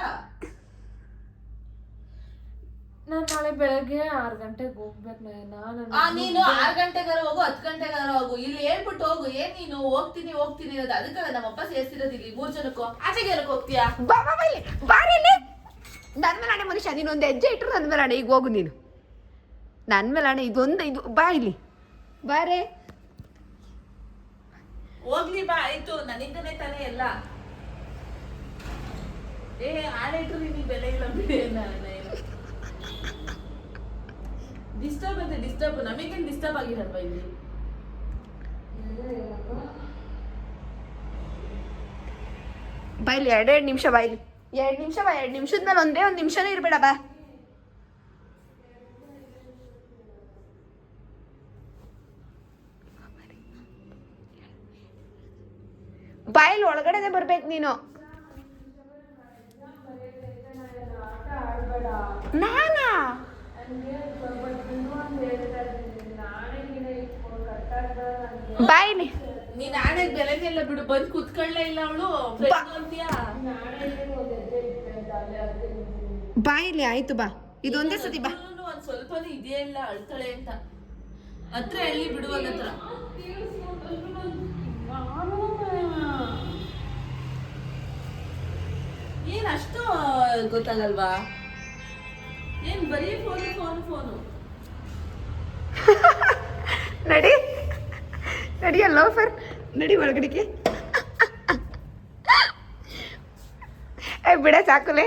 ನಾನು ನಾಳೆ ಬೆಳಗ್ಗೆ 6 ಗಂಟೆಗೆ ಹೋಗ್ಬೇಕು. ನೀನು 6 ಗಂಟೆಗಾರ ಹೋಗು, 10 ಗಂಟೆಗಾರ ಹೋಗು. ಇಲ್ಲಿ ಹೇಳ್ಬಿಟ್ಟು ಹೋಗು. ಏನ್ ನೀನು ಹೋಗ್ತೀನಿ ಇರೋದು? ಅದಕ್ಕಾಗ ನಮ್ಮಪ್ಪ ಸೇರ್ಸಿರೋದು ಇಲ್ಲಿ 3 ಜನಕ್ಕೂ. ಆಚೆಗೆ ಏನಕ್ಕೆ ಹೋಗ್ತೀಯಾ? ನನ್ ಮೇಲೆ ಅಣೆ ಮನುಷ್ಯ, ನೀನೊಂದು ಹೆಜ್ಜೆ ಇಟ್ಟರು ನನ್ನ ಮೇಲೆ ಅಣೆ. ಈಗ ಹೋಗು ನೀನು. ನನ್ನ ಮೇಲೆ ಅಣೆ. ಇದು ಬಾ ಇಲ್ಲಿ ಬಾರೆ. ಹೋಗ್ಲಿ ಬಾ. ಆಯ್ತು, ನನ್ನಿಂದನೇ ತಾನೇ ಎಲ್ಲ. ಆಳೆ ಇಟ್ರು ನಿನಗೆ ಬೆಲೆ ಇಲ್ಲ ಬಿಡಿ. ಡಿಸ್ಟರ್ಬ್ ಅಂತ ಡಿಸ್ಟರ್ಬ್. ನಮಗೇನು ಡಿಸ್ಟರ್ಬ್ ಆಗಿರಲ್ವಾ ಇಲ್ಲಿ? ಬಾಯ್ಲಿ 2 ನಿಮಿಷ ಬಾಯ್ಲಿ. 2 ನಿಮಿಷ ಬಾ. 2 ನಿಮಿಷದ ಮೇಲೆ ಒಂದೇ 1 ನಿಮಿಷನೇ ಇರಬೇಡ ಬಾ. ಬಾಯಲ್ಲಿ ಒಳಗಡೆನೆ ಬರ್ಬೇಕು ನೀನು. ನಾನಾ ನಾಳೆ ಬಾಯ್ಲಿ ನೀನ್ ಆನೆಗ್ ಬೆಲೆನೆಲ್ಲ ಬಿಡು, ಬಂದ್ ಕುತ್ಕೊಳ್ಳೇ ಇಲ್ಲ ಅವಳು ಅಂತೀಯಾ. ಬಾಯ್ಲಿ ಆಯ್ತು ಬಾ, ಇದೊಂದೇ ಸತಿ ಬಾ. ಒಂದ್ ಸ್ವಲ್ಪನೂ ಇದೆಯೇ ಇಲ್ಲ ಅಳ್ತಾಳೆ ಅಂತ. ಹತ್ರ ಎಲ್ಲಿ ಬಿಡು ಅನ್ನತ್ರ. ಏನ್ ಅಷ್ಟು ಗೊತ್ತಾಗಲ್ವಾ? ಏನ್ ಬರೀ ಫೋನು ನಡಿ ನಡಿ ಲೋಫರ್, ನಡಿ ಒಳಗಡೆಗೆ. ಏ ಬಿಡ ಸಾಕುಲೆ.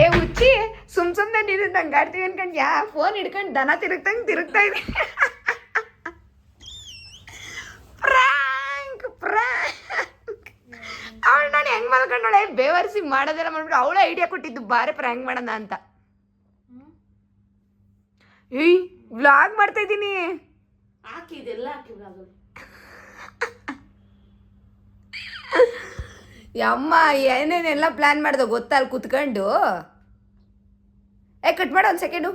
ಏ ಹುಚ್ಚಿ, ಸುಮ್ನೆ ನೀನು ನಂಗೆ ಆಡ್ತೀವಿ ಅನ್ಕೊಂಡು ಫೋನ್ ಹಿಡ್ಕೊಂಡು ದನ ತಿರುಗ್ತಾ ಇದೆ. ಪ್ರಾಂಕ್ ಅವಳು ನಾನು ಹೆಂಗ್ ಮಲ್ಕೊಂಡವಳೆ, ಬೇವರ್ಸಿ ಮಾಡೋದೆಲ್ಲ ಮಾಡ್ಬಿಟ್ಟು ಅವಳು ಐಡಿಯಾ ಕೊಟ್ಟಿದ್ದು ಬಾರೆ ಪ್ರಾಂಕ್ ಮಾಡೋಣ ಅಂತ. ಏಯ್ ವ್ಲಾಗ್ ಮಾಡ್ತಾ ಇದ್ದೀನಿ. ಹಾಕಿ ಇದೆಲ್ಲ ಹಾಕಿ ಅಮ್ಮ ಏನೇನೆಲ್ಲ ಪ್ಲಾನ್ ಮಾಡ್ದ ಗೊತ್ತಾ ಅಲ್ಲಿ ಕುತ್ಕೊಂಡು. ಕಟ್ ಮಾಡ ಒಂದ್ ಸೆಕೆಂಡು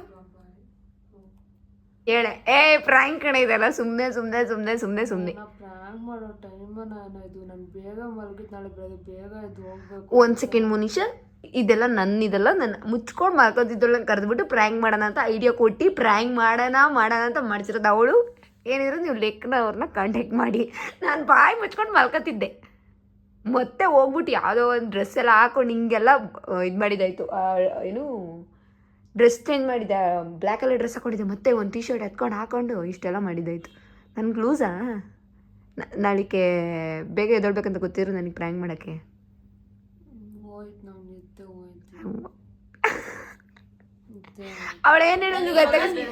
ಹೇಳೆ. ಪ್ರಾಂಕ್ ಕಣ ಇದೆಲ್ಲ, ಸುಮ್ಮನೆ ಪ್ರಾಂಕ್ ಮಾಡೋ ಟೈಮ್ ಇದು. ನಾನು ಬೇಗ ಮಲಗಿದ್, ನಾಳೆ ಬೆಳಗ್ಗೆ ಬೇಗ ಎದ್ದು ಹೋಗ್ಬೇಕು. ಒಂದ್ ಸೆಕೆಂಡ್ ಮುನೀಶಾ, ಇದೆಲ್ಲ ನನ್ನ ಮುಚ್ಕೊಂಡು ಮಲ್ಕೋತಿದ್ದಳು. ಕರೆದ್ಬಿಟ್ಟು ಪ್ರ್ಯಾಂಕ್ ಮಾಡೋಣ ಅಂತ ಐಡಿಯಾ ಕೊಟ್ಟು ಪ್ರ್ಯಾಂಕ್ ಮಾಡೋಣ ಅಂತ ಮಾಡ್ಸಿರೋದು ಅವಳು. ಏನಿದ್ರು ನೀವು ಲೆಕ್ಕನವ್ರನ್ನ ಕಾಂಟ್ಯಾಕ್ಟ್ ಮಾಡಿ. ನಾನು ಬಾಯಿ ಮುಚ್ಕೊಂಡು ಮಲ್ಕೋತಿದ್ದೆ. ಮತ್ತೆ ಹೋಗ್ಬಿಟ್ಟು ಯಾವುದೋ ಒಂದು ಡ್ರೆಸ್ ಎಲ್ಲ ಹಾಕೊಂಡು ಹಿಂಗೆಲ್ಲ ಇದು ಮಾಡಿದ್ದಾಯಿತು. ಏನು ಡ್ರೆಸ್ ಚೇಂಜ್ ಮಾಡಿದ್ದೆ, ಬ್ಲ್ಯಾಕ್ ಕಲರ್ ಡ್ರೆಸ್ ಹಾಕೊಂಡಿದ್ದೆ, ಮತ್ತೆ ಒಂದು ಟೀ ಶರ್ಟ್ ಹಾಕೊಂಡು ಇಷ್ಟೆಲ್ಲ ಮಾಡಿದ್ದಾಯಿತು. ನನಗೆ ಲೂಸಾ ನಾಳಿಕೆ ಬೇಗ ಎದ್ದೊಳ್ಬೇಕಂತ ಗೊತ್ತಿರೋ ನನಗೆ ಪ್ರ್ಯಾಂಕ್ ಮಾಡೋಕ್ಕೆ. ಅವಳೇನು ಹೇಳೋದು ಗೊತ್ತಾಗುತ್ತೆ.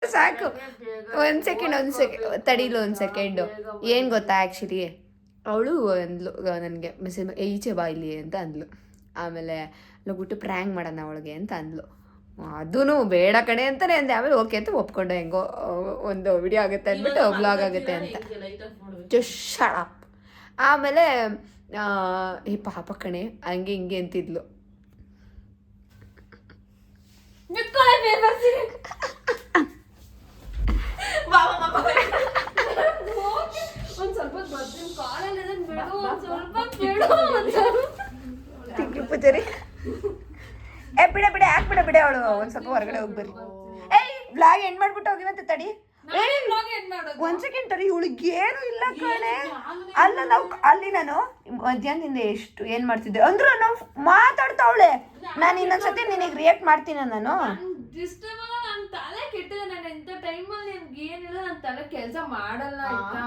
ಸಾಕು, ಒಂದ್ ಸೆಕೆಂಡ್ ತಡೀಲು ಒಂದು ಸೆಕೆಂಡು. ಏನು ಗೊತ್ತಾ, ಆ್ಯಕ್ಚುಲಿ ಅವಳು ಅಂದ್ಲು ನನಗೆ ಮೆಸೇಜ್ ಈಚೆ ಬಾ ಇಲ್ಲಿ ಅಂತ ಅಂದ್ಲು. ಆಮೇಲೆ ಹೋಗ್ಬಿಟ್ಟು ಪ್ರ್ಯಾಂಕ್ ಮಾಡೋಣ ಅವಳಿಗೆ ಅಂತ ಅಂದ್ಲು. ಅದೂ ಬೇಡ ಕಡೆ ಅಂತಲೇ ಅಂದೆ. ಆಮೇಲೆ ಓಕೆ ಅಂತ ಒಪ್ಕೊಂಡು ಹೆಂಗೋ ಒಂದು ವಿಡಿಯೋ ಆಗುತ್ತೆ ಅಂದ್ಬಿಟ್ಟು ವ್ಲಾಗ್ ಆಗುತ್ತೆ ಅಂತ ಜಸ್ಟ್ ಶಟ್ ಅಪ್. ಆಮೇಲೆ ಈ ಪಾಪ ಕಣೆ ಹಂಗೆ ಹಿಂಗೆ ಅಂತಿದ್ಲು. ಒಂದ್ ಸ್ವಲ್ಪ ಬರ್ತೀನಿ ಕಾಲಲ್ಲಿ ಬಿಡು, ಒಂದ್ ಸ್ವಲ್ಪ ಪೂಜಾರಿ ಬಿಡ ಹಾಕ್ಬಿಡ ಅವಳು ಒಂದ್ ಸ್ವಲ್ಪ ಹೊರಗಡೆ ಹೋಗ್ಬರ್ರಿ. ಬ್ಲಾಗ್ ಎಂಡ್ ಮಾಡ್ಬಿಟ್ಟು ಹೋಗಿವಂತ ತಡಿ. ಒಂದ್ ಸೆಕೆಂಡ್ ತಡಿ, ಇವಳಿಗೆ ಏನು ಇಲ್ಲ ಕಣೆ. ಅಲ್ಲ ಅಲ್ಲಿ ನಾನು ಮಧ್ಯಾಹ್ನದಿಂದ ಎಷ್ಟು ಏನ್ ಮಾಡ್ತಿದ್ದೆ ಅಂದ್ರು ನಾವು ಮಾತಾಡ್ತಾವಳೆ. ನಾನು ಇನ್ನೊಂದ್ಸತಿ ನಿನಗೆ ರಿಯಾಕ್ಟ್ ಮಾಡ್ತೀನಿ. ನಾನು ನನ್ ತಲೆ ಕೆಟ್ಟಿದೆ. ನಾನು ಎಂತ ಟೈಮಲ್ಲಿ ನಿಮ್ಗೆ ಏನಿಲ್ಲ, ನನ್ ತಲೆ ಕೆಲಸ ಮಾಡಲ್ಲ ಆಯ್ತಾ.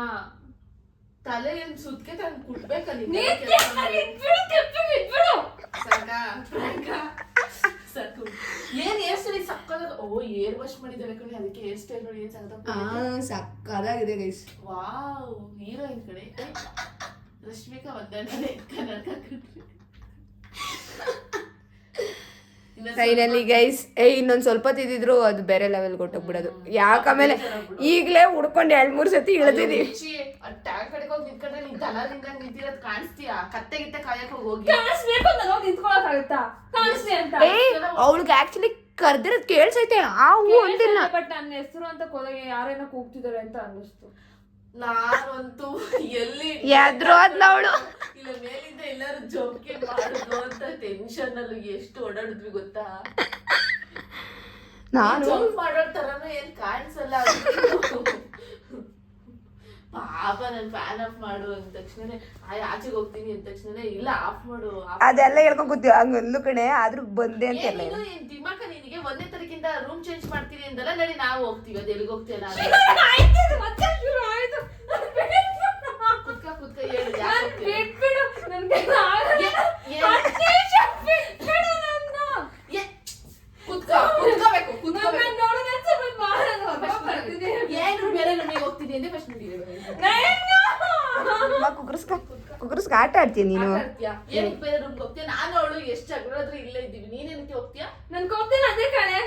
ತಲೆ ಏನ್ ಸುತ್ಕೆ ತಂದು ಕುಟ್ಬೇಕಲ್ಲ. ಏನ್ ಹೇರ್ ಸ್ಟೈಲ್ ಸಕ್ಕದಾಗ. ಓ ಏರ್ ವಾಶ್ ಮಾಡಿದ್ದಾರೆ ಕಣೆ, ಅದಕ್ಕೆ ಹೇರ್ ಸ್ಟೈಲ್ ನೋಡಿ ಏನ್ ಸಕ್ಕದಾಗಿದೆ ಗೈಸ್. ವಾವ್, ಹೀರೋಯಿನ್ ಕಡೆ ರಶ್ಮಿಕಾ ಮಂದಣ್ಣ ಕನ್ನಡ. ಫೈನಲಿ ಗೈಸ್, ಇನ್ನೊಂದು ಸ್ವಲ್ಪ ತಿದ್ದಿದ್ರು ಅದು ಬೇರೆ ಲೆವೆಲ್ ಕೊಟ್ಟೋಗ್ಬಿಡೋದು. ಯಾಕಮೇಲೆ ಈಗಲೇ ಹುಡ್ಕೊಂಡು 2-3 ಸತಿ ಇಳಿದಿದ್ದೀವಿ. ಟ್ಯಾಂಕ್ ಕಡೆಗೆ ಹೋಗಿ ನಿಂತ್ಕೊಂಡ್ರೆ ನೀನ್ ತಲಾದಿಂದ ನಿಂತಿರೋದು ಕಾಣಿಸ್ತೀಯಾ? ಕತ್ತೆ ಗಿತ್ತೆ ಕಾಯಕ್ಕೆ ಹೋಗಿ ಅವಳಿಗೆ ಆಕ್ಚುಲಿ ಕರ್ದಿರೋದು ಕೇಳ್ಸೈತೆ. ಅಂತಿಲ್ಲ, ಬಟ್ ನನ್ನ ಹೆಸರು ಅಂತ ಕೊನೆಗೆ ಯಾರೇನೋ ಕೂಗ್ತಿದ್ದಾರೆ ಅಂತ ಅನ್ನಿಸ್ತು. ನಾನಂತೂ ಎಲ್ಲಿ ಅವಳು ಇಲ್ಲ ಮೇಲಿಂದ ಎಲ್ಲಾರು ಜೋಕೆ ಮಾಡುದು ಅಂತ ಟೆನ್ಷನ್ ಅಲ್ಲಿ ಎಷ್ಟು ಓಡಾಡಿದ್ವಿ ಗೊತ್ತಾ. ನಾನು ಜೋಕ್ ಮಾಡೋ ತರನು ಏನ್ ಕಾಣಿಸಲ್ಲ. ಪಾಪ ನನ್ ಫ್ಯಾನ್ ಆಫ್ ಮಾಡು ಅಂದ ತಕ್ಷಣನೇ ಆಚೆಗೆ ಹೋಗ್ತೀನಿ ಅಂದ ತಕ್ಷಣನೇ ಇಲ್ಲ ಆಫ್ ಮಾಡು ಅದೆಲ್ಲ ಹೇಳ್ಕೊಂಡ್ ಕೂತೀವಿ. ಹಂಗಂದು ಕಣೆ ಆದ್ರೂ ಬಂದೆ ಅಂತ ದಿಮಾಕ ನಿನಗೆ 1ನೇ ತಾರೀಕಿಂದ ರೂಮ್ ಚೇಂಜ್ ಮಾಡ್ತೀನಿ ಅಂದಲ್ಲ. ನಡಿ ನಾವು ಹೋಗ್ತೀವಿ. ಅದು ಎಲ್ಲಿಗೆ ಹೋಗ್ತೀವಿ ನಾನು ಕುತ್ಕ ಹೇಳಿ ಏನು ಬೇರೆ ನಮಗೆ ಹೋಗ್ತೀನಿ ಅಂದ್ರೆ ಫಸ್ಟ್ ಕುಗ್ರಸ್ಕ ಆಟ ಆಡ್ತೀನಿ ನೀನು. ಏನಕ್ಕೆ ಬೇರೆ ರೂಮ್ಗೆ ಹೋಗ್ತೀಯ? ನಾನು ಅವಳು ಎಷ್ಟು ಜಗಳಾದ್ರೂ ಇಲ್ಲೇ ಇದ್ದೀವಿ. ನೀನೇನಕ್ಕೆ ಹೋಗ್ತೀಯಾ? ನನ್ಗೆ ಹೋಗ್ತೀನಿ ಅದೇ ಕಣೆ.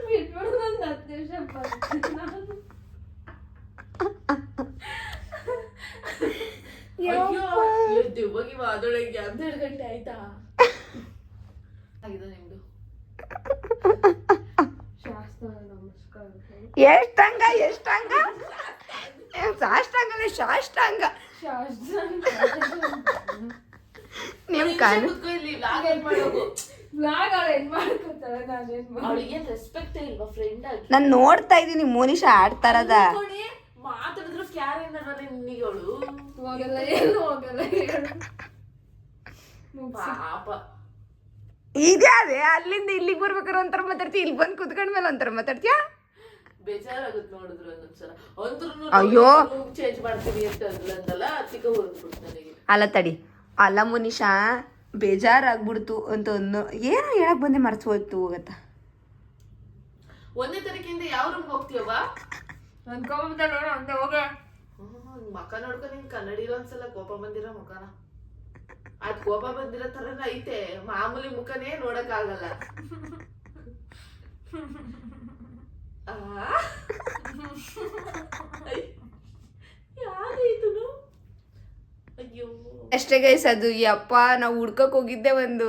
ಬಿಟ್ಬಿಡು, ನನ್ನ 10 ನಿಮಿಷ ಬರ್ತೀನಿ ನಾನು. ಹೋಗಿ ಅದೊಳಗೆ 12 ಗಂಟೆ ಆಯ್ತಾ? ಆಗಿದೆ ನಿಮ್ದು. ಸಾಷ್ಟಾಂಗ ಸಾಷ್ಟಾಂಗಲ್ಲ ಶಾಷ್ಟಾಂಗ ನಿಮ್ ಕಾನು ಕುತ್ಕೊ ಇಲ್ಲಿ vlog ಏನ್ ಮಾಡೋದು ಬ್ಲಾಗ್ ಅವಳು ಹೆಣ್ ಮಾಡ್ಕೊತಾಳೆ ನಾನೇನ್ ಅವಳಿಗೆ ರೆಸ್ಪೆಕ್ಟ್ ಇಲ್ವಾ ಫ್ರೆಂಡ್ ಆಗಿ ನಾನು ನೋಡ್ತಾ ಇದ್ದೀನಿ ಮೋನಿಶಾ ಆಡ್ತಾರದ ನೋಡಿ, ಮಾತಾಡಿದ್ರು ಕ್ಯಾರ್ ಏನಾರ ನಿನ್ನಿಗೆ ಅವಳು ಹೋಗಲ್ಲ ಏನು ಹೋಗಲ್ಲ ಪಾಪ ಇದೇ ಅದೇ ಅಲ್ಲಿಂದ ಇಲ್ಲಿಗೆ ಬರ್ಬೇಕಾದ್ರೆ ಒಂಥರ ಮಾತಾಡ್ತೀಯ, ಇಲ್ಲಿ ಬಂದು ಕುತ್ಕೊಂಡ್ಮೇಲೆ ಒಂಥರ ಮಾತಾಡ್ತೀಯ. ಬೇಜಾರಾಗುತ್ತೆ ನೋಡಿದ್ರು ಒಂದೊಂದ್ಸಲ ಅಂದ್ರೂ ಅಯ್ಯೋ. ಚೇಂಜ್ ಮಾಡ್ತೀನಿ ಅಂತ ಅಂದ್ಲಂತಲ್ಲ ಅದಕ್ಕೆ ಹೊರದ್ಬಿಡ್ತು ನನಗೆ. ಅಲ್ಲ ತಡಿ, ಅಲ್ಲ ಮೋನಿಶಾ ಬೇಜಾರಾಗ್ಬಿಡ್ತು ಅಂತ ಅನ್ನೋ ಏನೋ ಹೇಳಕ್ ಬಂದೆ ಮರ್ತು ಹೋಯ್ತು ಹೋಗತ್ತ. 1ನೇ ತಾರೀಕಿಂದ ಯಾವ ರೂಮ್ಗೆ ಹೋಗ್ತೀಯವ್ವ? ನನ್ ಕೋಪ ನೋಡ ಒಂದೇ ಹೋಗ ಮಕ್ಕ ನೋಡ್ಕೊ, ನಿನ್ ಕನ್ನಡಿರೋ ಒಂದ್ಸಲ ಕೋಪ ಬಂದಿರೋ ಮುಖನ. ಅದ್ ಕೋಪ ಬಂದಿರೋ ತರನ ಐತೆ, ಮಾಮೂಲಿ ಮುಖನೇ ನೋಡಕ್ ಆಗಲ್ಲ. ಯಾವ್ದು ಅಯ್ಯೋ ಅಷ್ಟೇ ಗೈಸ್, ಅದು ಯಪ್ಪ ನಾವು ಹುಡ್ಕಕ್ ಹೋಗಿದ್ದೆ ಒಂದು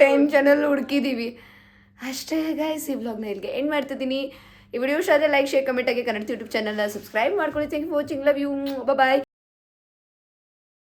ಟೆನ್ಷನಲ್ಲಿ ಹುಡುಕಿದೀವಿ ಅಷ್ಟೇ ಗೈಸ್. ಈ ವ್ಲಾಗ್ನ ಇಲ್ಲಿಗೆ ಎಂಡ್ ಮಾಡ್ತಿದ್ದೀನಿ. ಈ ವಿಡಿಯೋ ಇಷ್ಟ ಆದರೆ ಲೈಕ್, ಶೇರ್, ಕಮೆಂಟ್ ಆಗಿ ಕನ್ನಡ ಯೂಟ್ಯೂಬ್ ಚಾನಲ್ನ ಸಬ್ಸ್ಕ್ರೈಬ್ ಮಾಡ್ಕೊಳ್ಳಿ. Thank you for watching. Love you. Bye.